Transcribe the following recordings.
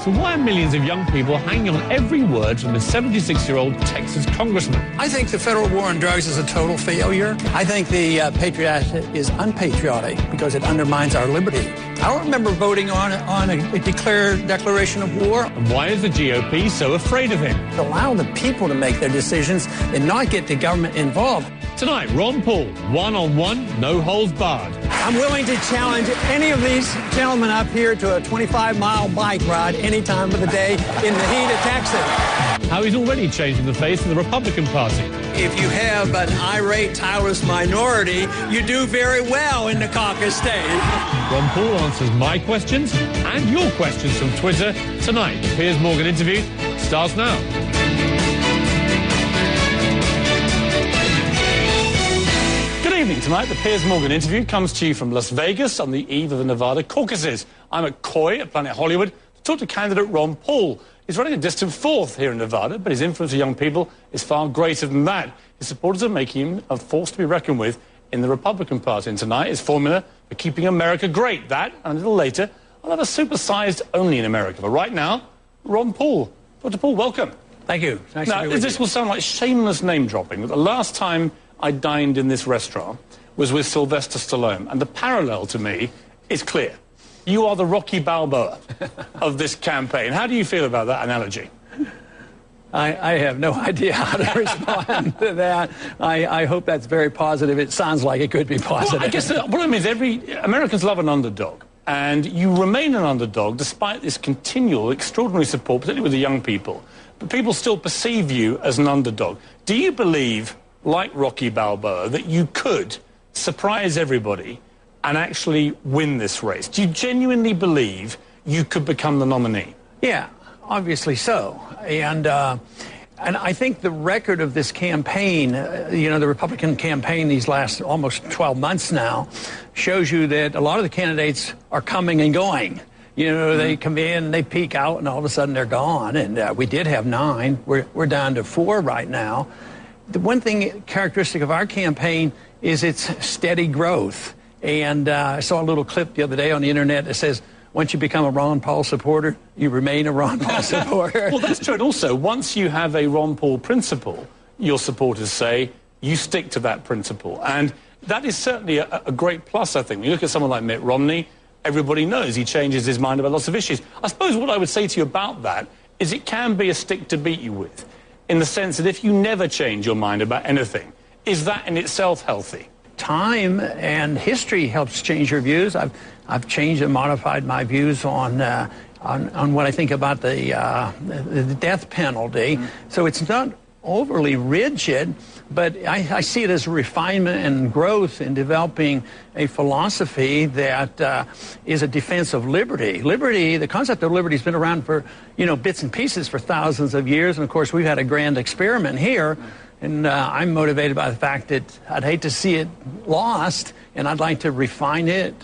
So why are millions of young people hanging on every word from the 76-year-old Texas congressman? I think the federal war on drugs is a total failure. I think the Patriot Act is unpatriotic because it undermines our liberty. I don't remember voting on a declaration of war. And why is the GOP so afraid of him? Allow the people to make their decisions and not get the government involved. Tonight, Ron Paul, one-on-one, no holds barred. I'm willing to challenge any of these gentlemen up here to a 25-mile bike ride any time of the day in the heat of Texas. How he's already changing the face of the Republican Party. If you have an irate, tireless minority, you do very well in the caucus stage. Ron Paul answers my questions and your questions from Twitter tonight. The Piers Morgan interview starts now. Good evening. Tonight, the Piers Morgan interview comes to you from Las Vegas on the eve of the Nevada caucuses. I'm at Coy at Planet Hollywood to talk to candidate Ron Paul. He's running a distant fourth here in Nevada, but his influence on young people is far greater than that. His supporters are making him a force to be reckoned with in the Republican Party. And tonight, his formula for keeping America great. That, and a little later, I'll have a supersized only in America. But right now, Ron Paul. Dr. Paul, welcome. Thank you. Nice now, to be with this you. will sound like shameless name dropping, but the last time I dined in this restaurant was with Sylvester Stallone, and the parallel to me is clear. You are the Rocky Balboa of this campaign. How do you feel about that analogy? I have no idea how to respond to that. I hope that's very positive. It sounds like it could be positive. Well, I guess what I mean is Americans love an underdog, and you remain an underdog despite this continual, extraordinary support, particularly with the young people. But people still perceive you as an underdog. Do you believe, like Rocky Balboa, that you could surprise everybody and actually win this race? Do you genuinely believe you could become the nominee? Yeah, obviously so. And I think the record of this campaign, the Republican campaign these last almost 12 months now, shows you that a lot of the candidates are coming and going. They come in, they peak out, and all of a sudden they're gone. And we did have 9. We're down to 4 right now. The one thing characteristic of our campaign is its steady growth. And I saw a little clip the other day on the internet that says, once you become a Ron Paul supporter, you remain a Ron Paul supporter. Well, that's true. And also, once you have a Ron Paul principle, your supporters say, you stick to that principle. And that is certainly a great plus, I think. When you look at someone like Mitt Romney, everybody knows he changes his mind about lots of issues. I suppose what I would say to you about that is it can be a stick to beat you with, in the sense that if you never change your mind about anything, is that in itself healthy? Time and history helps change your views. I've changed and modified my views on what I think about the death penalty. So it's not overly rigid, but I see it as a refinement and growth in developing a philosophy that is a defense of liberty. Liberty, the concept of liberty has been around for, bits and pieces for thousands of years. And of course, we've had a grand experiment here. And I'm motivated by the fact that I'd hate to see it lost, and I'd like to refine it,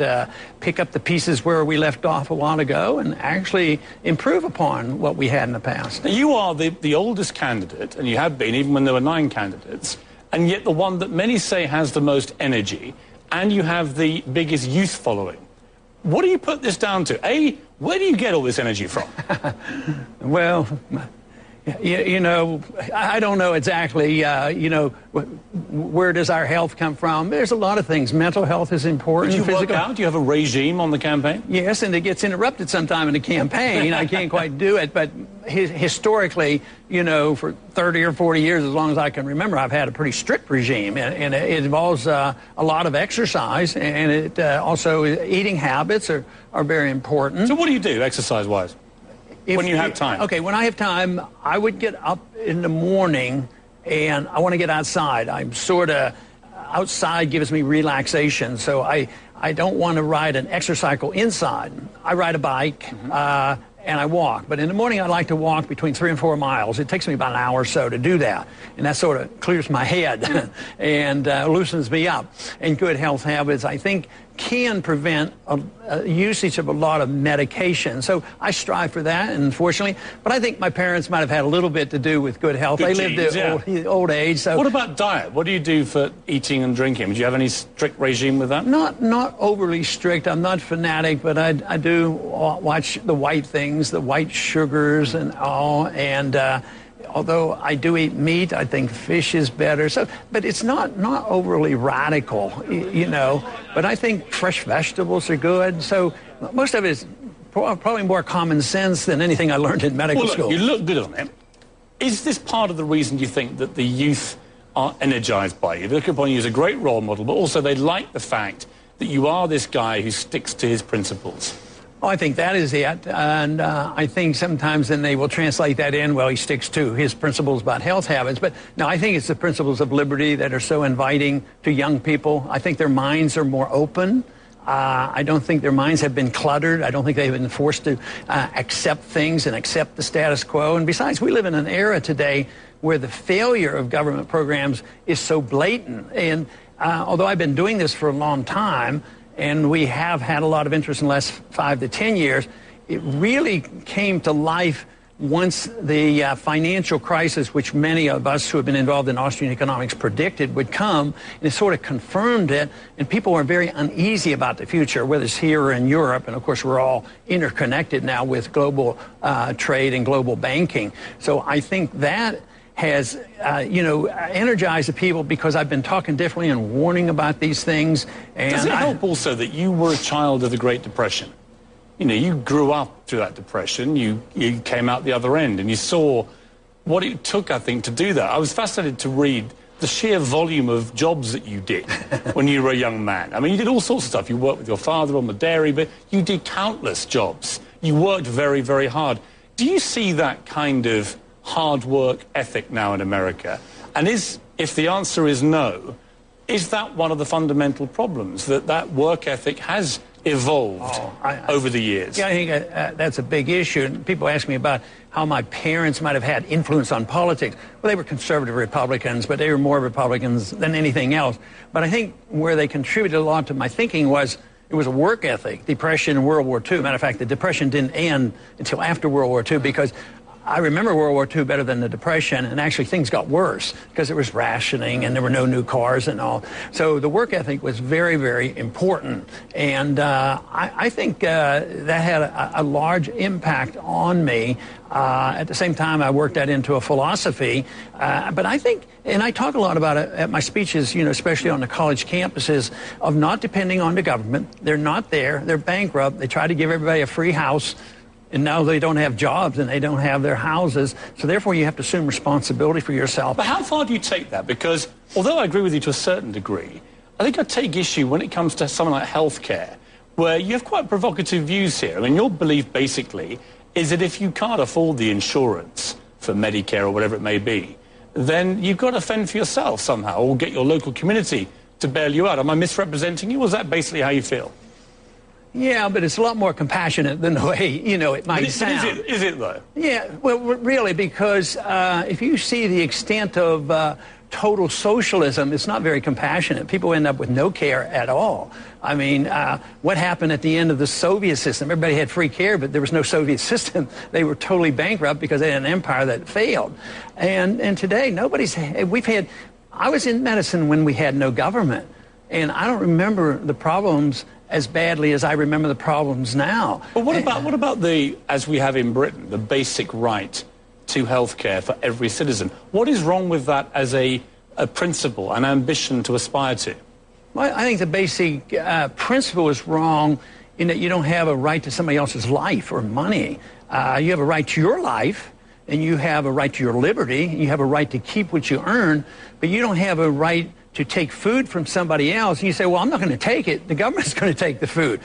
pick up the pieces where we left off a while ago, and actually improve upon what we had in the past. Now, you are the oldest candidate, and you have been, even when there were 9 candidates, and yet the one that many say has the most energy, and you have the biggest youth following. What do you put this down to? Where do you get all this energy from? Well, I don't know exactly, where does our health come from? There's a lot of things. Mental health is important. Do you work out? Do you have a regime on the campaign? Yes, and it gets interrupted sometime in the campaign. I can't quite do it, but historically, for 30 or 40 years, as long as I can remember, I've had a pretty strict regime, and it involves a lot of exercise, and it also eating habits are very important. So what do you do, exercise-wise? When you have time. Okay, when I have time, I would get up in the morning and I want to get outside. I'm sort of, outside gives me relaxation, so I don't want to ride an exercycle inside. I ride a bike and I walk, but in the morning I like to walk between 3 and 4 miles. It takes me about an hour or so to do that, and that sort of clears my head and loosens me up. And good health habits, I think can prevent usage of a lot of medication. So I strive for that, unfortunately. But I think my parents might have had a little bit to do with good health. They lived to old age. So what about diet? What do you do for eating and drinking? Do you have any strict regime with that? Not overly strict. I'm not fanatic, but I do watch the white things, the white sugars and all. And although I do eat meat, I think fish is better. So, but it's not overly radical, you know. But I think fresh vegetables are good. So most of it is probably more common sense than anything I learned in medical school. You look good on it. Is this part of the reason you think that the youth are energized by you? They look upon you as a great role model, but also they like the fact that you are this guy who sticks to his principles. Oh, I think that is it. And I think sometimes then they will translate that in, well, he sticks to his principles about health habits. But no, I think it's the principles of liberty that are so inviting to young people. I think their minds are more open. I don't think their minds have been cluttered. I don't think they've been forced to accept things and accept the status quo. And besides, we live in an era today where the failure of government programs is so blatant. And although I've been doing this for a long time, and we have had a lot of interest in the last 5 to 10 years, it really came to life once the financial crisis, which many of us who have been involved in Austrian economics predicted would come, and it sort of confirmed it, and people are very uneasy about the future, whether it's here or in Europe, and of course we're all interconnected now with global trade and global banking. So I think that has, energized the people, because I've been talking differently and warning about these things. And does it help also that you were a child of the Great Depression? You know, you grew up through that depression, you came out the other end, and you saw what it took, I think, to do that. I was fascinated to read the sheer volume of jobs that you did when you were a young man. I mean, you did all sorts of stuff. You worked with your father on the dairy, but you did countless jobs. You worked very, very hard. Do you see that kind of hard work ethic now in America? And if the answer is no, is that one of the fundamental problems, that work ethic has evolved over the years? Yeah, I think that's a big issue. And people ask me about how my parents might have had influence on politics. Well, they were conservative Republicans, but they were more Republicans than anything else. But I think where they contributed a lot to my thinking was it was a work ethic. Depression and World War II. Matter of fact, the Depression didn't end until after World War II, because I remember World War II better than the Depression, and actually things got worse because there was rationing and there were no new cars and all. So the work ethic was very, very important, and I think that had a large impact on me. At the same time, I worked that into a philosophy, but I think, and I talk a lot about it at my speeches, especially on the college campuses, of not depending on the government. They're not there. They're bankrupt. They try to give everybody a free house. And now they don't have jobs and they don't have their houses. So therefore, you have to assume responsibility for yourself. But how far do you take that? Because although I agree with you to a certain degree, I think I take issue when it comes to something like healthcare, where you have quite provocative views here. I mean, your belief basically is that if you can't afford the insurance for Medicare or whatever it may be, then you've got to fend for yourself somehow, or get your local community to bail you out. Am I misrepresenting you? Or is that basically how you feel? Yeah, but it's a lot more compassionate than the way, it might sound. Is it though? Yeah, well, really, because if you see the extent of total socialism, it's not very compassionate. People end up with no care at all. I mean, what happened at the end of the Soviet system? Everybody had free care, but there was no Soviet system. They were totally bankrupt because they had an empire that failed. And today, I was in medicine when we had no government, and I don't remember the problems as badly as I remember the problems now. But what about as we have in Britain, the basic right to health care for every citizen? What is wrong with that as a principle, an ambition to aspire to? Well, I think the basic principle is wrong in that you don't have a right to somebody else's life or money. You have a right to your life, and you have a right to your liberty, and you have a right to keep what you earn, but you don't have a right to take food from somebody else. And you say, well, I'm not going to take it. The government's going to take the food.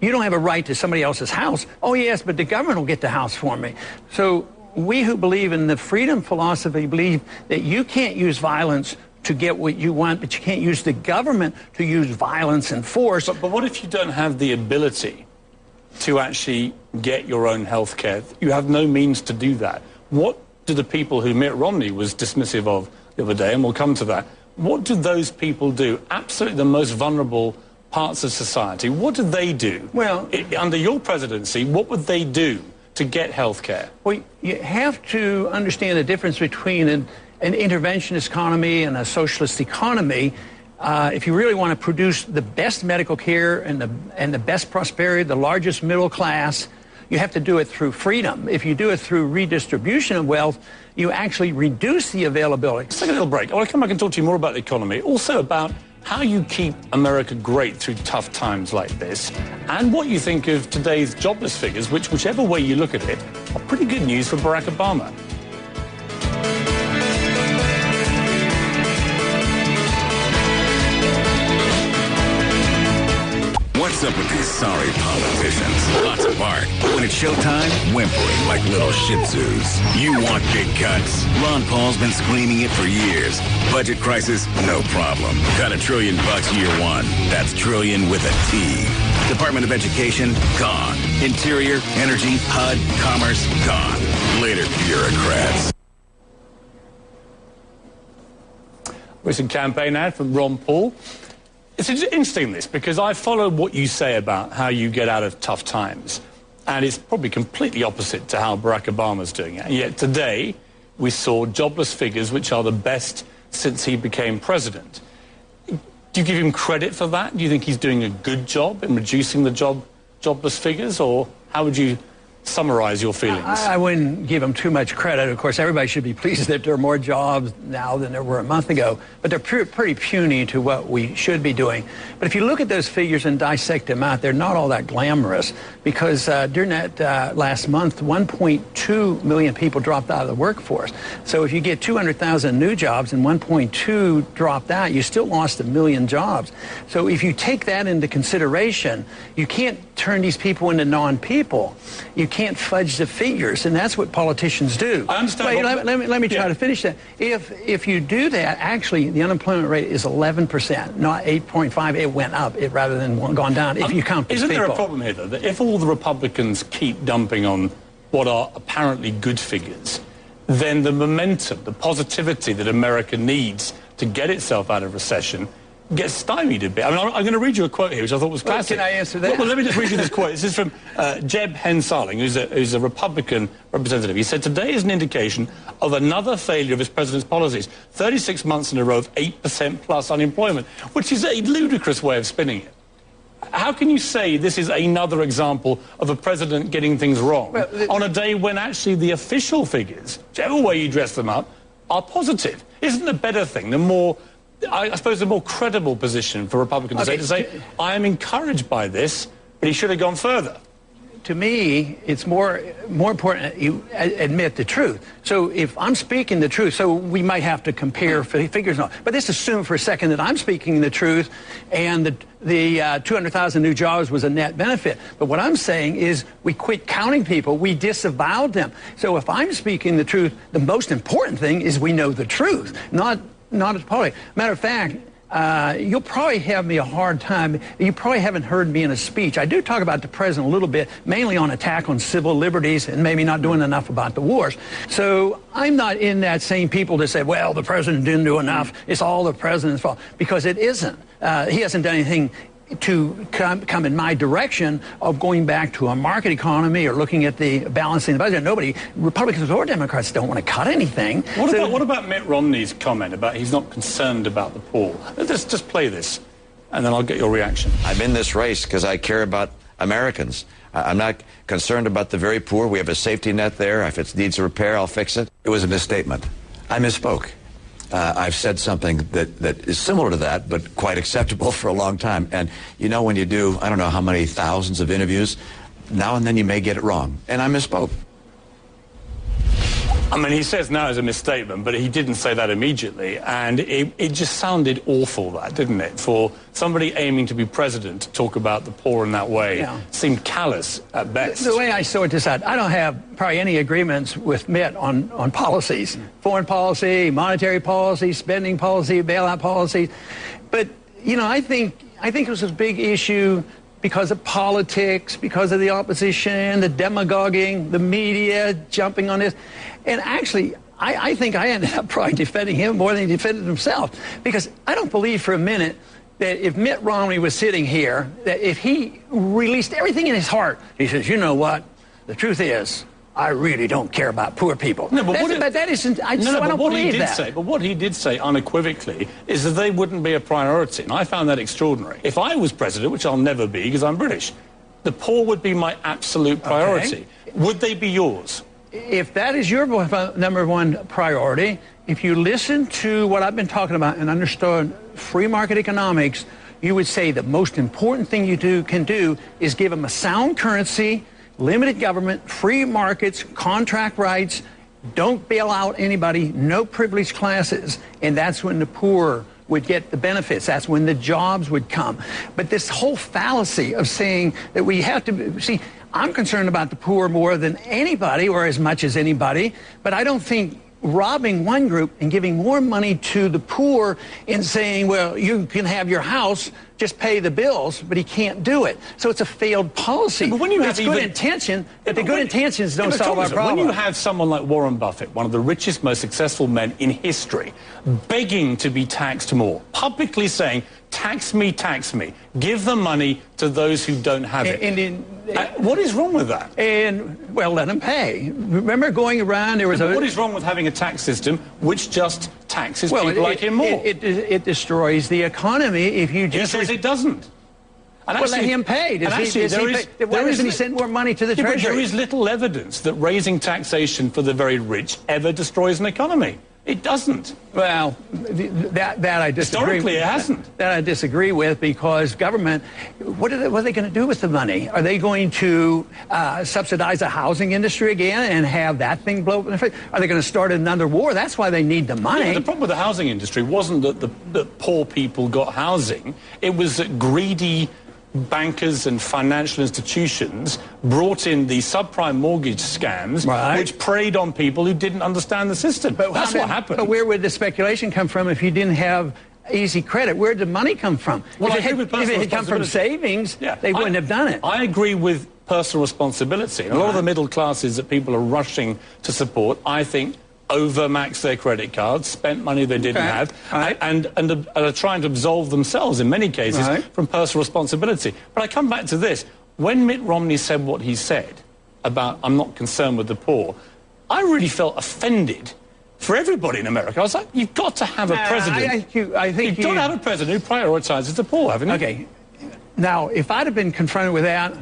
You don't have a right to somebody else's house. Oh, yes, but the government will get the house for me. So we who believe in the freedom philosophy believe that you can't use violence to get what you want, but you can't use the government to use violence and force. But what if you don't have the ability to actually get your own health care? You have no means to do that. What do the people who Mitt Romney was dismissive of the other day, and we'll come to that, what do those people do? Absolutely the most vulnerable parts of society. What do they do? Well, under your presidency, what would they do to get health care? Well, you have to understand the difference between an interventionist economy and a socialist economy. If you really want to produce the best medical care and the best prosperity, the largest middle class, you have to do it through freedom. If you do it through redistribution of wealth, you actually reduce the availability. Let's take a little break. I want to come back and talk to you more about the economy, also about how you keep America great through tough times like this, and what you think of today's jobless figures, which, whichever way you look at it, are pretty good news for Barack Obama. What's up with these sorry politicians? Lots of bark. When it's showtime, whimpering like little shih tzus. You want big cuts? Ron Paul's been screaming it for years. Budget crisis? No problem. Got $1 trillion year one. That's trillion with a T. Department of Education? Gone. Interior, Energy, HUD, Commerce? Gone. Later, bureaucrats. Recent campaign ad from Ron Paul. It's interesting, this, because I follow what you say about how you get out of tough times, and it's probably completely opposite to how Barack Obama's doing it. And yet today, we saw jobless figures which are the best since he became president. Do you give him credit for that? Do you think he's doing a good job in reducing the jobless figures, or how would you summarize your feelings? I wouldn't give them too much credit. Of course, everybody should be pleased that there are more jobs now than there were a month ago, but they're pretty puny to what we should be doing. But if you look at those figures and dissect them out, they're not all that glamorous, because during that last month, 1.2 million people dropped out of the workforce. So if you get 200,000 new jobs and 1.2 dropped out, you still lost 1 million jobs. So if you take that into consideration, you can't turn these people into non-people. You can't fudge the figures, and that's what politicians do. I understand. Wait, let me try to finish that. If you do that, actually, the unemployment rate is 11%, not 8.5. It went up rather than gone down. If you count these people. Isn't there a people. problem here, though, that if all the Republicans keep dumping on what are apparently good figures, then the momentum, the positivity that America needs to get itself out of recession gets stymied a bit. I mean, I'm going to read you a quote here, which I thought was classic. Well, can I answer that? Well, let me just read you this quote. This is from Jeb Hensarling, who's a Republican representative. He said, "Today is an indication of another failure of his president's policies. 36 months in a row of 8% plus unemployment," which is a ludicrous way of spinning it. How can you say this is another example of a president getting things wrong on a day when actually the official figures, whichever way you dress them up, are positive? Isn't a better thing, the more, I suppose, a more credible position for Republicans to say, I am encouraged by this, but he should have gone further? To me, it's more important that you admit the truth. So if I'm speaking the truth, so we might have to compare figures, but let's assume for a second that I'm speaking the truth and the 200,000 new jobs was a net benefit. But what I'm saying is we quit counting people. We disavowed them. So if I'm speaking the truth, the most important thing is we know the truth, not as politics. Matter of fact, you'll probably have me a hard time. You probably haven't heard me in a speech. I do talk about the president a little bit, mainly on attack on civil liberties and maybe not doing enough about the wars. So I'm not in that same people that say, well, the president didn't do enough. It's all the president's fault, because it isn't. He hasn't done anything to come in my direction of going back to a market economy or looking at the balancing the budget. Nobody, Republicans or Democrats, don't want to cut anything. What about Mitt Romney's comment about he's not concerned about the poor? Let's just play this, and then I'll get your reaction. I'm in this race because I care about Americans. I'm not concerned about the very poor. We have a safety net there. If it needs a repair, I'll fix it. It was a misstatement. I misspoke. I've said something that is similar to that, but quite acceptable for a long time. And, you know, when you do, I don't know how many thousands of interviews, now and then you may get it wrong. And I misspoke. I mean, he says now it's a misstatement, but he didn't say that immediately. And it just sounded awful, that, didn't it? For somebody aiming to be president to talk about the poor in that way seemed callous at best. The way I sort this out, I don't have probably any agreements with Mitt on policies, foreign policy, monetary policy, spending policy, bailout policy. But, you know, I think it was a big issue because of politics, because of the opposition, the demagoguing, the media jumping on this. And actually, I think I ended up probably defending him more than he defended himself, because I don't believe for a minute that if Mitt Romney was sitting here, that if he released everything in his heart, he says, you know what, the truth is, I really don't care about poor people. No, but that isn't, I don't believe that. But what he did say unequivocally is that they wouldn't be a priority, and I found that extraordinary. If I was president, which I'll never be because I'm British, the poor would be my absolute priority. Okay. Would they be yours? If that is your number one priority, if you listen to what I've been talking about and understood free market economics, you would say the most important thing you can do is give them a sound currency, limited government, free markets, contract rights, don't bail out anybody, no privileged classes, and that's when the poor would get the benefits. That's when the jobs would come. But this whole fallacy of saying that we have to, see, I'm concerned about the poor more than anybody or as much as anybody, but I don't think robbing one group and giving more money to the poor and saying, well, you can have your house, just pay the bills, but he can't do it. So it's a failed policy. But when you have good intention, but the good intentions don't solve our problem. When you have someone like Warren Buffett, one of the richest, most successful men in history, begging to be taxed more, publicly saying, tax me, give the money to those who don't have it. What is wrong with that? And, well, let them pay. Remember going around, there was what is wrong with having a tax system which just taxes people like him more? It destroys the economy if you just... He says it doesn't. And well, let him pay. Why doesn't he send more money to the Treasury? But there is little evidence that raising taxation for the very rich ever destroys an economy. It doesn't. Well, that I disagree with. Historically, it hasn't. That I disagree with, because government, what are they going to do with the money? Are they going to subsidize the housing industry again and have that thing blow up? Are they going to start another war? That's why they need the money. Yeah, the problem with the housing industry wasn't that poor people got housing. It was that greedy bankers and financial institutions brought in the subprime mortgage scams, which preyed on people who didn't understand the system. But that's what happened. But where would the speculation come from if you didn't have easy credit? Where did the money come from? Well, if it had come from savings, they wouldn't have done it. I agree with personal responsibility. A lot of the middle classes that people are rushing to support, I think, overmaxed their credit cards, spent money they didn't have, and are trying to absolve themselves, in many cases, from personal responsibility. But I come back to this. When Mitt Romney said what he said about, I'm not concerned with the poor, I really felt offended for everybody in America. I was like, you've got to have a president. You've got to have a president who prioritizes the poor, haven't you? Okay. Now, if I'd have been confronted with that,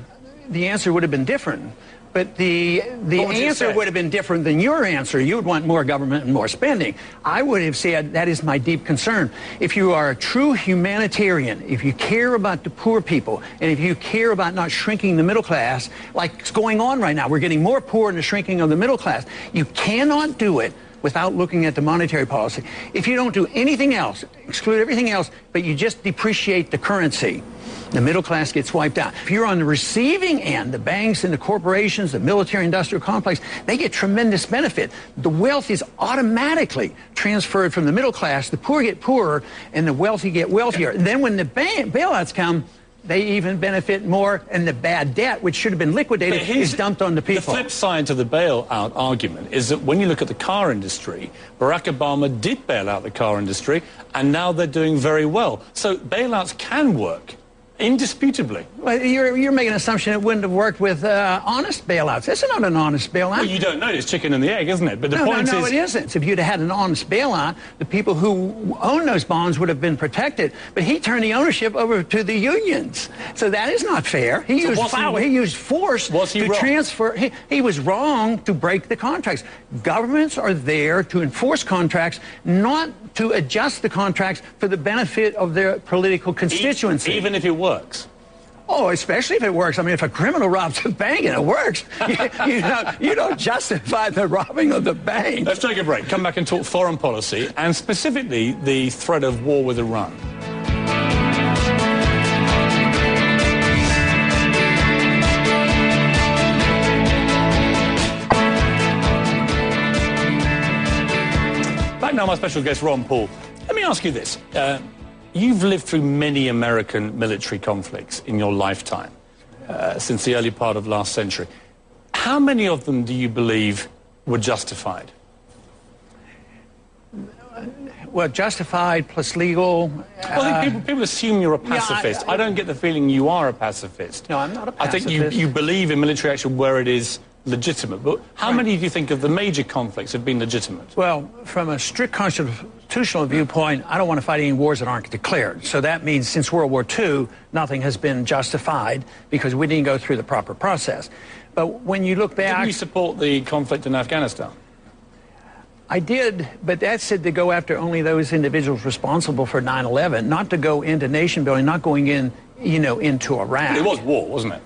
the answer would have been different. But the answer would have been different than your answer. You would want more government and more spending. I would have said that is my deep concern. If you are a true humanitarian, if you care about the poor people, and if you care about not shrinking the middle class, like it's going on right now, we're getting more poor and the shrinking of the middle class. You cannot do it without looking at the monetary policy. If you don't do anything else, exclude everything else, but you just depreciate the currency, the middle class gets wiped out. If you're on the receiving end, the banks and the corporations, the military-industrial complex, they get tremendous benefit. The wealth is automatically transferred from the middle class. The poor get poorer, and the wealthy get wealthier. And then when the bailouts come, they even benefit more, and the bad debt, which should have been liquidated, is dumped on the people. The flip side to the bailout argument is that when you look at the car industry, Barack Obama did bail out the car industry, and now they're doing very well. So bailouts can work. Indisputably. Well, you're making an assumption it wouldn't have worked with honest bailouts. This is not an honest bailout. Well, you don't know. It's chicken and the egg, isn't it? But the point is... No, it isn't. If you'd had an honest bailout, the people who own those bonds would have been protected. But he turned the ownership over to the unions. So that is not fair. He used force to transfer. He was wrong to break the contracts. Governments are there to enforce contracts, not to adjust the contracts for the benefit of their political constituency. Even if it works. Oh, especially if it works. I mean, if a criminal robs a bank and it works, you don't justify the robbing of the bank. Let's take a break. Come back and talk foreign policy, and specifically the threat of war with Iran. Back now, my special guest, Ron Paul. Let me ask you this. You've lived through many American military conflicts in your lifetime, since the early part of last century. How many of them do you believe were justified? Well, justified plus legal. Well, I think people assume you're a pacifist. I don't get the feeling you are a pacifist. No, I'm not a pacifist. I think you believe in military action where it is legitimate. But how many do you think of the major conflicts have been legitimate? Well, from a strict constitutional viewpoint, I don't want to fight any wars that aren't declared. So that means since World War II, nothing has been justified because we didn't go through the proper process. But when you look back... Didn't you support the conflict in Afghanistan? I did, but that said to go after only those individuals responsible for 9/11, not to go into nation building, not going in, into Iraq. It was war, wasn't it?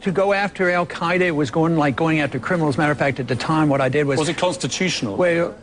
To go after Al-Qaeda, it was going after criminals. Matter of fact, at the time, what I did was... Was it constitutional? Well,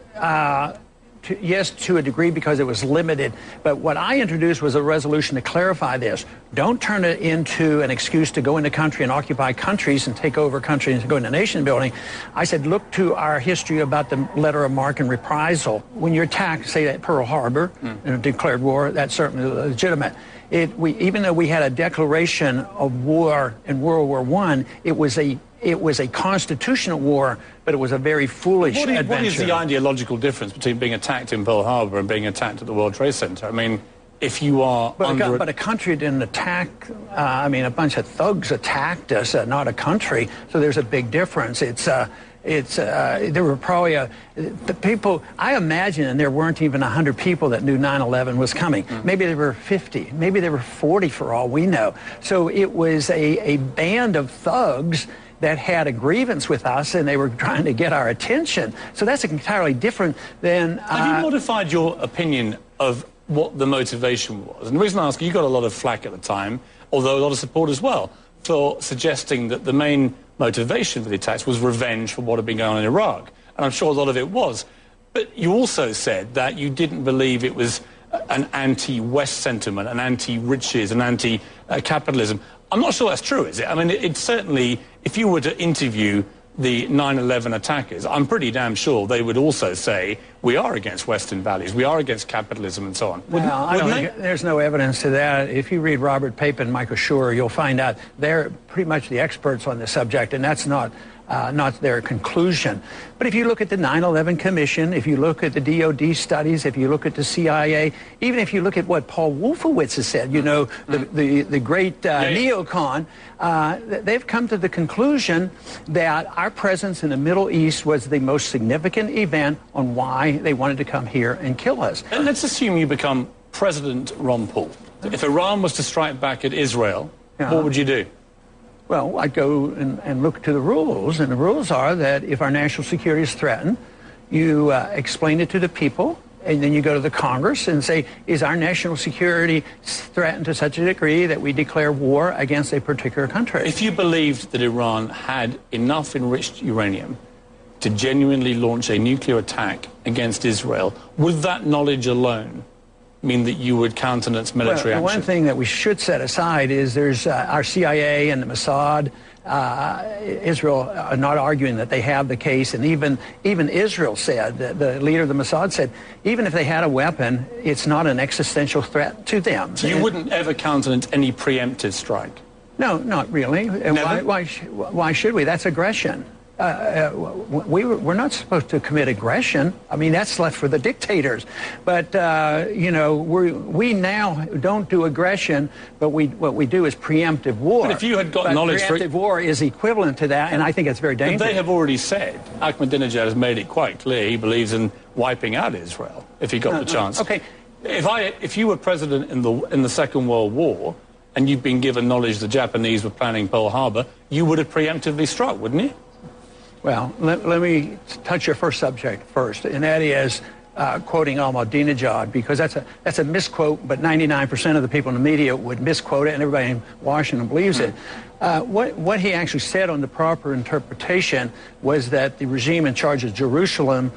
yes, to a degree, because it was limited. But what I introduced was a resolution to clarify this. Don't turn it into an excuse to go into country and occupy countries and take over countries and go into nation building. I said, look to our history about the letter of marque and reprisal. When you're attacked, say at Pearl Harbor, in a declared war, that's certainly legitimate. Even though we had a declaration of war in World War I, it was a constitutional war, but it was a very foolish adventure. What is the ideological difference between being attacked in Pearl Harbor and being attacked at the World Trade Center? I mean, if you are But a country didn't attack, a bunch of thugs attacked us, not a country, so there's a big difference. There were probably the people, I imagine, and there weren't even 100 people that knew 9/11 was coming. Maybe there were 50, maybe there were 40 for all we know. So it was a band of thugs that had a grievance with us, and they were trying to get our attention. So that's entirely different than... Have you modified your opinion of what the motivation was? And the reason I ask, you got a lot of flack at the time, although a lot of support as well, for suggesting that the main motivation for the attacks was revenge for what had been going on in Iraq. And I'm sure a lot of it was. But you also said that you didn't believe it was an anti-West sentiment, an anti-riches, an anti-capitalism. I'm not sure that's true, is it? I mean, it's certainly, if you were to interview the 9/11 attackers, I'm pretty damn sure they would also say, we are against Western values, we are against capitalism and so on. There's no evidence to that. If you read Robert Pape and Michael Schur, you'll find out they're pretty much the experts on the subject, and that's not their conclusion. But if you look at the 9/11 Commission, if you look at the DOD studies, if you look at the CIA, even if you look at what Paul Wolfowitz has said, the great neocon, they've come to the conclusion that our presence in the Middle East was the most significant event on why they wanted to come here and kill us. And let's assume you become President Ron Paul. If Iran was to strike back at Israel, what would you do? Well, I'd go and look to the rules, and the rules are that if our national security is threatened, you explain it to the people, and then you go to the Congress and say, is our national security threatened to such a degree that we declare war against a particular country? If you believed that Iran had enough enriched uranium to genuinely launch a nuclear attack against Israel, would that knowledge alone mean that you would countenance military action? One thing that we should set aside is there's our CIA and the Mossad. Israel are not arguing that they have the case, and even Israel said, the leader of the Mossad said, even if they had a weapon, it's not an existential threat to them. So you wouldn't ever countenance any preemptive strike? No, not really. Why should we? That's aggression. We're not supposed to commit aggression. I mean, that's left for the dictators. But, we now don't do aggression, but what we do is preemptive war. But if you had got knowledge... Preemptive war is equivalent to that, and I think it's very dangerous. But they have already said, Ahmadinejad has made it quite clear he believes in wiping out Israel, if he got the chance. Okay. If you were president in the Second World War, and you'd been given knowledge the Japanese were planning Pearl Harbor, you would have preemptively struck, wouldn't you? Well, let me touch your first subject first, and that is quoting Ahmadinejad, because that's a misquote, but 99% of the people in the media would misquote it, and everybody in Washington believes it. What he actually said on the proper interpretation was that the regime in charge of Jerusalem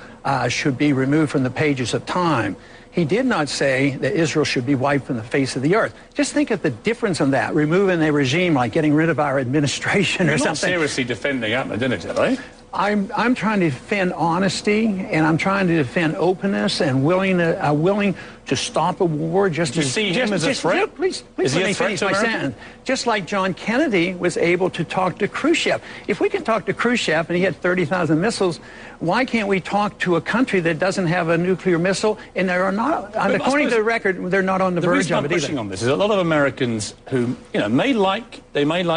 should be removed from the pages of time. He did not say that Israel should be wiped from the face of the earth. Just think of the difference in that, removing a regime like getting rid of our administration or something. You're not seriously defending Ahmadinejad, right? I'm trying to defend honesty, and I'm trying to defend openness, and willing to stop a war. Just Do you see him as a threat? Please is he let a me threat finish to my America? sentence. Just like John Kennedy was able to talk to Khrushchev. If we can talk to Khrushchev and he had 30,000 missiles, why can't we talk to a country that doesn't have a nuclear missile? And they are not, according to the record, they're not on the verge of it The reason I'm pushing on this is a lot of Americans who, may like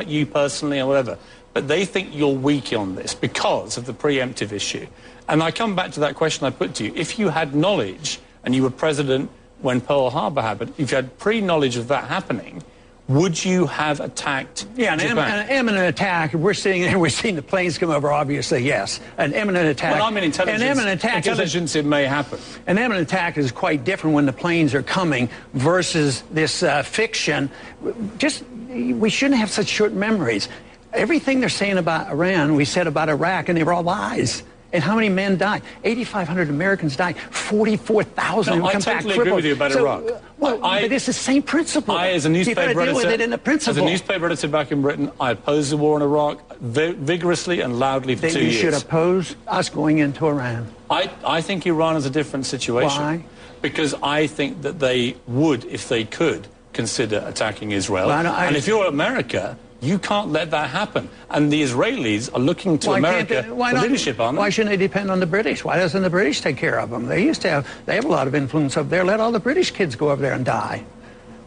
you personally or whatever, but they think you're weak on this because of the preemptive issue. And I come back to that question I put to you. If you had knowledge and you were president when Pearl Harbor happened, if you had pre-knowledge of that happening, would you have attacked Japan? An imminent attack. We're seeing the planes come over, obviously, yes. An imminent attack. Well, I mean intelligence. An imminent attack it may happen. An imminent attack is quite different when the planes are coming versus this fiction. We shouldn't have such short memories. Everything they're saying about Iran, we said about Iraq, and they were all lies. And how many men died? 8,500 Americans died. 44,000 I come back totally agree with you about Iraq. But it's the same principle. As a newspaper You've got to deal with editor, it in the principle. As a newspaper editor back in Britain, I opposed the war in Iraq vigorously and loudly for 2 years. You should oppose us going into Iran. I think Iran is a different situation. Why? Because I think that they would, if they could, consider attacking Israel. And if you're America, you can't let that happen. And the Israelis are looking to America for leadership, aren't they? Why shouldn't they depend on the British? Why doesn't the British take care of them? They have a lot of influence up there. Let all the British kids go over there and die.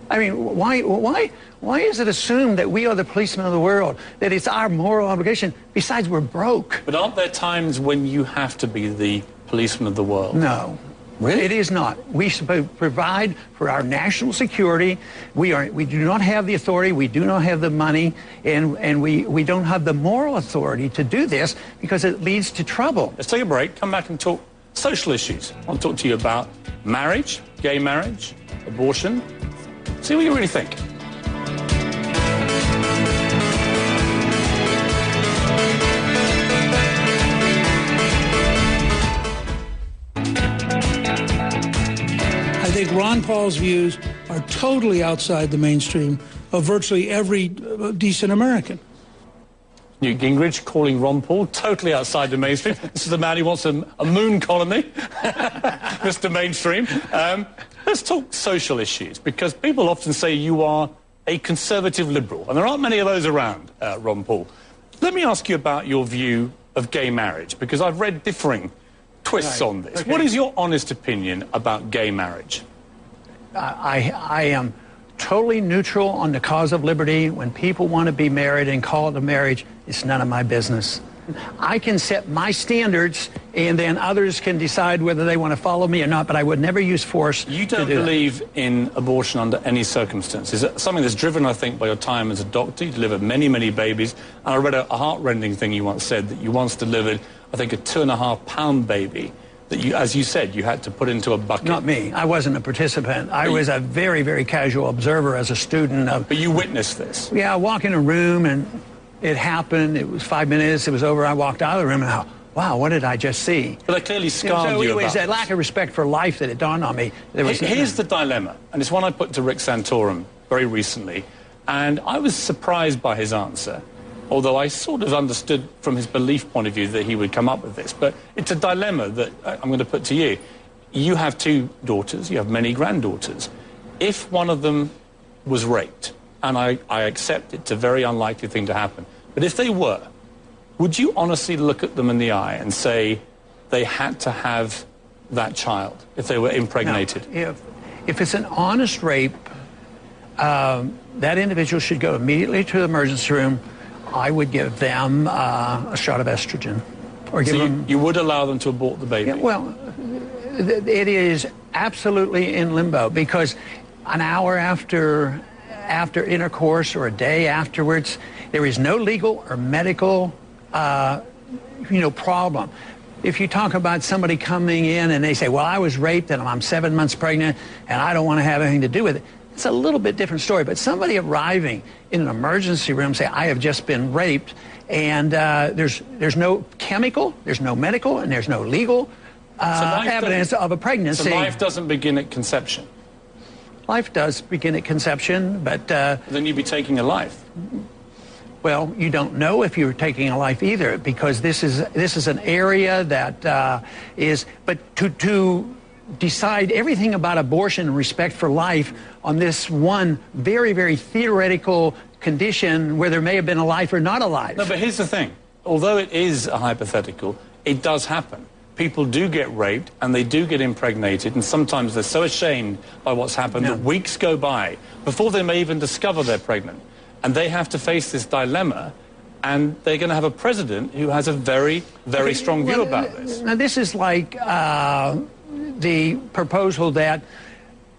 I mean, why is it assumed that we are the policemen of the world, that it's our moral obligation? Besides, we're broke. But aren't there times when you have to be the policeman of the world? No. Really? It is not. We provide for our national security. We do not have the authority. We do not have the money. And we don't have the moral authority to do this because it leads to trouble. Let's take a break. Come back and talk social issues. I want to talk to you about marriage, gay marriage, abortion. See what you really think. I think Ron Paul's views are totally outside the mainstream of virtually every decent American. Newt Gingrich calling Ron Paul totally outside the mainstream. This is the man who wants a moon colony, Mr. Mainstream. Let's talk social issues, because people often say you are a conservative liberal, and there aren't many of those around, Ron Paul. Let me ask you about your view of gay marriage, because I've read differing twists on this. Okay. What is your honest opinion about gay marriage? I am totally neutral on the cause of liberty. When people want to be married and call it a marriage, it's none of my business. I can set my standards, and then others can decide whether they want to follow me or not, but I would never use force. You don't believe in abortion under any circumstances. It's something that's driven, I think, by your time as a doctor. You delivered many, many babies. And I read a heart-rending thing you once said, that you once delivered, I think, a 2.5-pound baby that you, as you said, you had to put into a bucket. Not me. I wasn't a participant. I was a very, very casual observer as a student. But you witnessed this? Yeah, I walk in a room and it happened. It was 5 minutes. It was over. I walked out of the room and I thought, wow, what did I just see? But they clearly scarred you. So it was that lack of respect for life that it dawned on me. Here's the dilemma, and it's one I put to Rick Santorum very recently, and I was surprised by his answer, although I sort of understood from his belief point of view that he would come up with this. But it's a dilemma that I'm going to put to you. You have 2 daughters. You have many granddaughters. If one of them was raped, and I accept it's a very unlikely thing to happen, but if they were, would you honestly look at them in the eye and say they had to have that child if they were impregnated? No, if it's an honest rape, that individual should go immediately to the emergency room. I would give them a shot of estrogen. Or give them... You would allow them to abort the baby? Yeah, well, it is absolutely in limbo, because an hour after intercourse or a day afterwards, there is no legal or medical problem. If you talk about somebody coming in and they say, well, I was raped and I'm 7 months pregnant and I don't want to have anything to do with it, it's a little bit different story. But somebody arriving in an emergency room say, I have just been raped, and there's no chemical, there's no medical, and there's no legal evidence of a pregnancy. So life doesn't begin at conception? Life does begin at conception, but... then you'd be taking a life. Well, you don't know if you're taking a life either, because this is an area that is. But to decide everything about abortion and respect for life on this one very, very theoretical condition where there may have been a life or not a life. No, but here's the thing. Although it is a hypothetical, it does happen. People do get raped and they do get impregnated, and sometimes they're so ashamed by what's happened that weeks go by before they may even discover they're pregnant. And they have to face this dilemma, and they're going to have a president who has a very, very strong view about this. Now, this is like the proposal that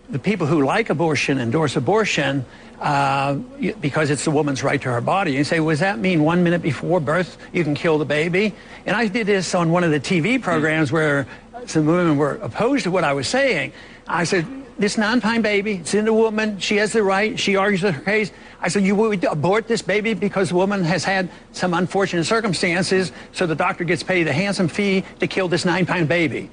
the people who like abortion endorse abortion because it's the woman's right to her body. You say, well, does that mean 1 minute before birth you can kill the baby? And I did this on one of the TV programs where some women were opposed to what I was saying. I said, this 9-pound baby, it's in the woman, she has the right, she argues her case. I said, you would abort this baby because the woman has had some unfortunate circumstances, so the doctor gets paid a handsome fee to kill this 9-pound baby.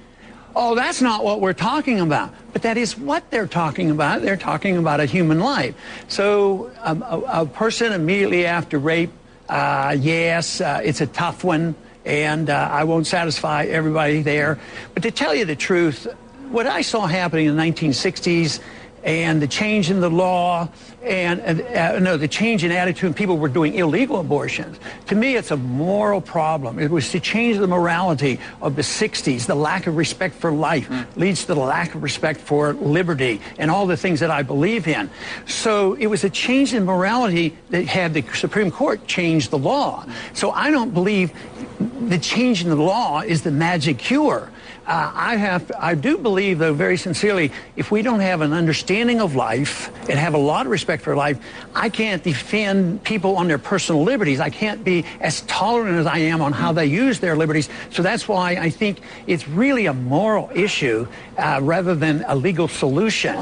Oh, that's not what we're talking about. But that is what they're talking about. They're talking about a human life. So a person immediately after rape, yes, it's a tough one, and I won't satisfy everybody there. But to tell you the truth, what I saw happening in the 1960s and the change in the law and the change in attitude, people were doing illegal abortions. To me, it's a moral problem. It was to change the morality of the 60s. The lack of respect for life leads to the lack of respect for liberty and all the things that I believe in. So it was a change in morality that had the Supreme Court change the law. So I don't believe the change in the law is the magic cure. I do believe, though, very sincerely, if we don't have an understanding of life and have a lot of respect for life, I can't defend people on their personal liberties. I can't be as tolerant as I am on how they use their liberties. So that's why I think it's really a moral issue rather than a legal solution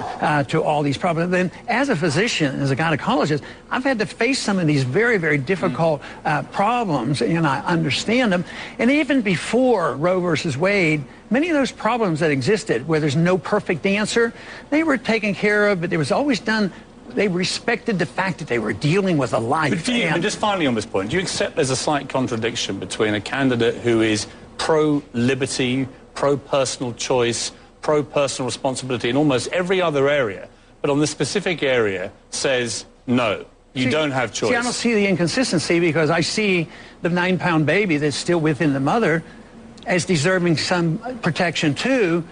to all these problems. Then, as a physician, as a gynecologist, I've had to face some of these very, very difficult problems, and I understand them. And even before Roe versus Wade, many of those problems that existed, where there's no perfect answer, they were taken care of, but it was always done. They respected the fact that they were dealing with a life. But and just finally on this point, do you accept there's a slight contradiction between a candidate who is pro-liberty, pro-personal choice, pro-personal responsibility in almost every other area, but on this specific area says, no, you don't have choice? See, I don't see the inconsistency, because I see the 9-pound baby that's still within the mother as deserving some protection too,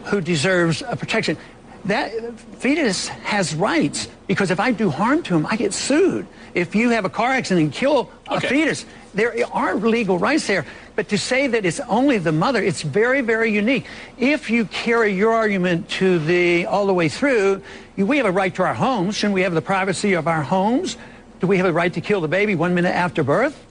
who deserves a protection. That fetus has rights, because if I do harm to him, I get sued. If you have a car accident and kill a fetus, there are legal rights there. But to say that it's only the mother, it's very, very unique. If you carry your argument to all the way through, we have a right to our homes. Shouldn't we have the privacy of our homes? Do we have a right to kill the baby 1 minute after birth?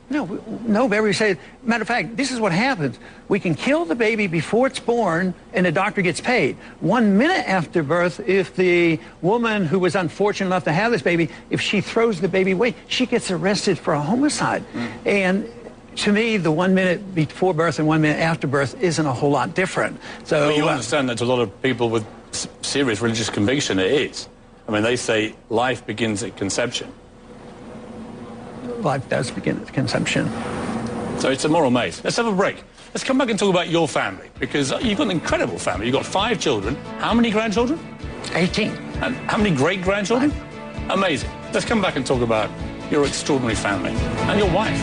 No, everybody says, matter of fact, this is what happens. We can kill the baby before it's born and the doctor gets paid. 1 minute after birth, if the woman who was unfortunate enough to have this baby, if she throws the baby away, she gets arrested for a homicide. And to me, the 1 minute before birth and 1 minute after birth isn't a whole lot different. So you understand that to a lot of people with serious religious conviction, it is. I mean, they say life begins at conception. Life does begin at conception. So it's a moral maze. Let's have a break. Let's come back and talk about your family, because you've got an incredible family. You've got 5 children. How many grandchildren? 18. And how many great-grandchildren? 5. Amazing. Let's come back and talk about your extraordinary family and your wife.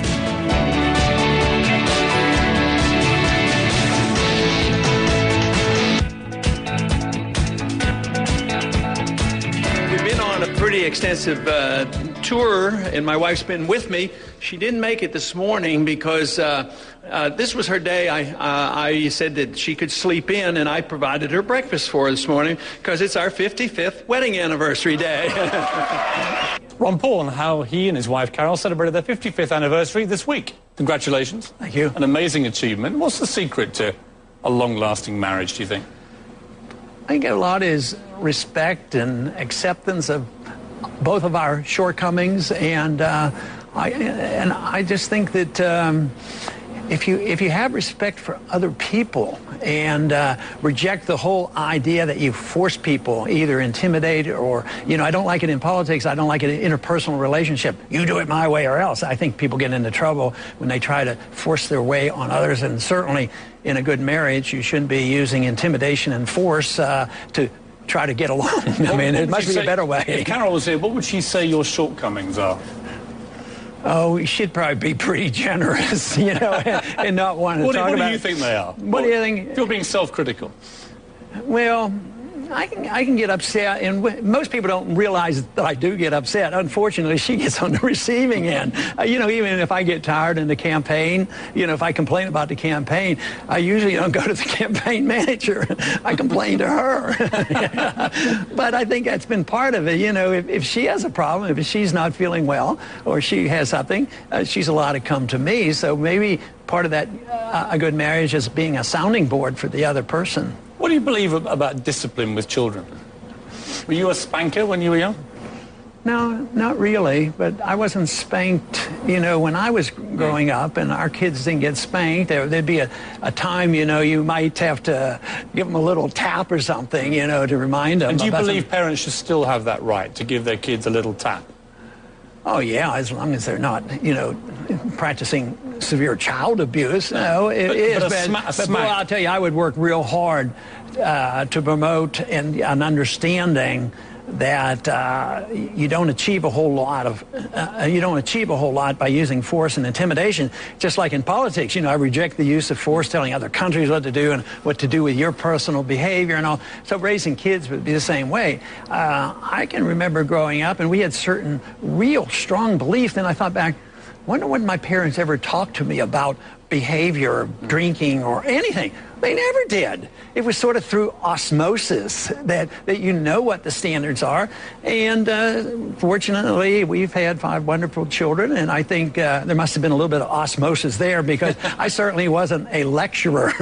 We've been on a pretty extensive tour, and my wife's been with me. She didn't make it this morning because this was her day. I said that she could sleep in, and I provided her breakfast for her this morning because it's our 55th wedding anniversary day. Ron Paul, and how he and his wife Carol celebrated their 55th anniversary this week. Congratulations. Thank you. An amazing achievement. What's the secret to a long-lasting marriage, do you think? I think a lot is respect and acceptance of both of our shortcomings, and I just think that if you have respect for other people and reject the whole idea that you force people, either intimidate or, I don't like it in politics, I don't like it in interpersonal relationship. You do it my way or else. I think people get into trouble when they try to force their way on others, and certainly in a good marriage, you shouldn't be using intimidation and force to try to get along. I mean, it must be a better way. If Carol was here, what would she say your shortcomings are? Oh, we should probably be pretty generous, and not want to talk about. What do you think they are? What do you think? If you're being self-critical. Well, I can get upset, and most people don't realize that I do get upset. Unfortunately, she gets on the receiving end. Even if I get tired in the campaign, if I complain about the campaign, I usually don't go to the campaign manager. I complain to her. But I think that's been part of it. If she has a problem, if she's not feeling well, or she has something, she's allowed to come to me. So maybe part of that, a good marriage is being a sounding board for the other person. What do you believe about discipline with children? Were you a spanker when you were young? No, not really, but I wasn't spanked, when I was growing up, and our kids didn't get spanked. There'd be a time, you might have to give them a little tap or something, to remind them. And do you believe parents should still have that right to give their kids a little tap? Oh, yeah, as long as they're not, practicing severe child abuse. No, it is. But boy, I'll tell you, I would work real hard to promote an understanding that you don't achieve a whole lot by using force and intimidation. Just like in politics, I reject the use of force, telling other countries what to do and what to do with your personal behavior and all. So raising kids would be the same way. I can remember growing up, and we had certain real strong beliefs. And I thought back, wonder when my parents ever talked to me about behavior, drinking, or anything. They never did. It was sort of through osmosis that you know what the standards are. And fortunately, we've had 5 wonderful children, and I think there must have been a little bit of osmosis there, because I certainly wasn't a lecturer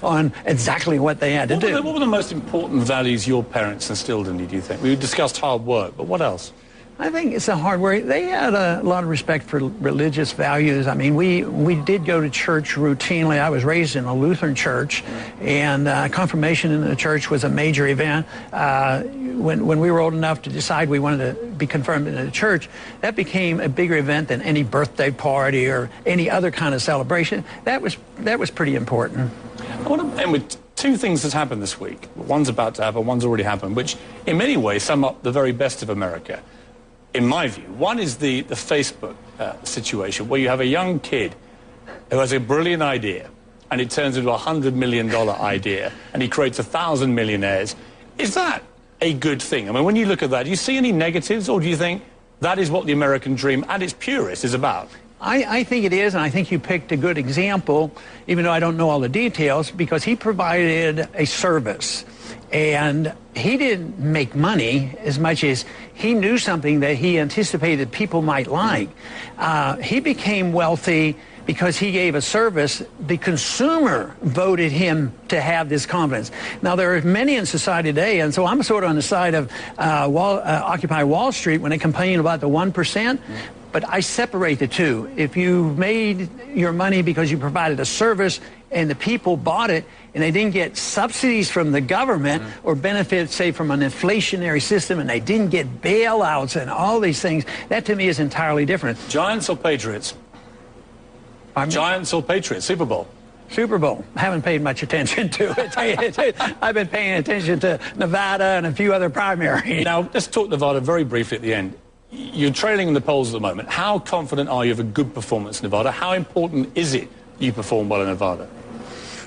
on exactly what they had to do. What were the most important values your parents instilled in you, do you think? We discussed hard work, but what else? I think it's a hard work. They had a lot of respect for religious values. I mean, we did go to church routinely. I was raised in a Lutheran church, and confirmation in the church was a major event. When we were old enough to decide we wanted to be confirmed in the church, that became a bigger event than any birthday party or any other kind of celebration. That was pretty important. I want to end with 2 things that happened this week. One's about to happen, one's already happened, which in many ways sum up the very best of America. In my view, one is the Facebook situation, where you have a young kid who has a brilliant idea, and it turns into $100 million idea, and he creates 1,000 millionaires. Is that a good thing? I mean, when you look at that, do you see any negatives, or do you think that is what the American dream at its purest is about? I think it is, and I think you picked a good example, even though I don't know all the details, because he provided a service. And he didn't make money as much as he knew something that he anticipated people might like. He became wealthy because he gave a service. The consumer voted him to have this confidence. Now, there are many in society today, and so I'm sort of on the side of Occupy Wall Street when they complain about the 1%. But I separate the two. If you made your money because you provided a service and the people bought it and they didn't get subsidies from the government or benefits, say, from an inflationary system, and they didn't get bailouts and all these things, that to me is entirely different. Giants or Patriots? Giants or Patriots? Super Bowl? Super Bowl. I haven't paid much attention to it. I've been paying attention to Nevada and a few other primaries. Now, let's talk Nevada very briefly at the end. You're trailing in the polls at the moment. How confident are you of a good performance in Nevada? How important is it you perform well in Nevada?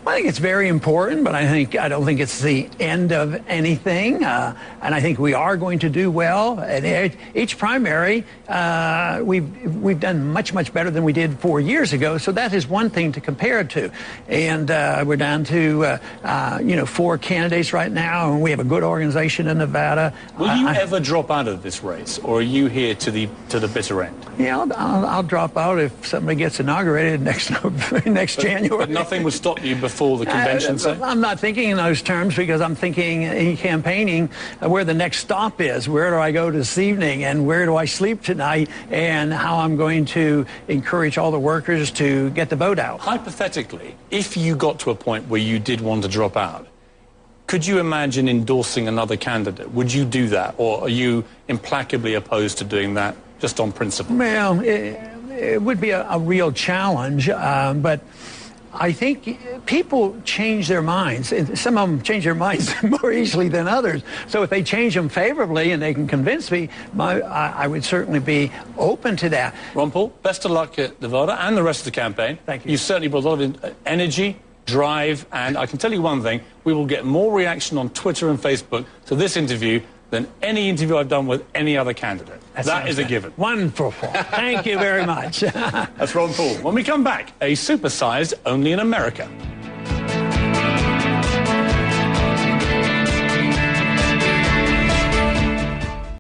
I think it's very important, but I don't think it's the end of anything. And I think we are going to do well. At each primary, we've done much, much better than we did 4 years ago. So that is one thing to compare it to. And we're down to 4 candidates right now, and we have a good organization in Nevada. Will you ever drop out of this race, or are you here to the bitter end? Yeah, I'll drop out if somebody gets inaugurated next January. But nothing would stop you before before the convention, say? I'm not thinking in those terms because I'm thinking in campaigning where the next stop is. Where do I go this evening, and where do I sleep tonight, and how I'm going to encourage all the workers to get the vote out. Hypothetically, if you got to a point where you did want to drop out, could you imagine endorsing another candidate? Would you do that, or are you implacably opposed to doing that just on principle? Well, it would be a real challenge, but I think people change their minds. Some of them change their minds more easily than others. So if they change them favorably and they can convince me, I would certainly be open to that. Ron Paul, best of luck at Nevada and the rest of the campaign. Thank you. You certainly brought a lot of energy, drive, and I can tell you one thing, we will get more reaction on Twitter and Facebook to this interview than any interview I've done with any other candidate. That is a given. Wonderful. Thank you very much. That's Ron Paul. When we come back, a supersized only in America.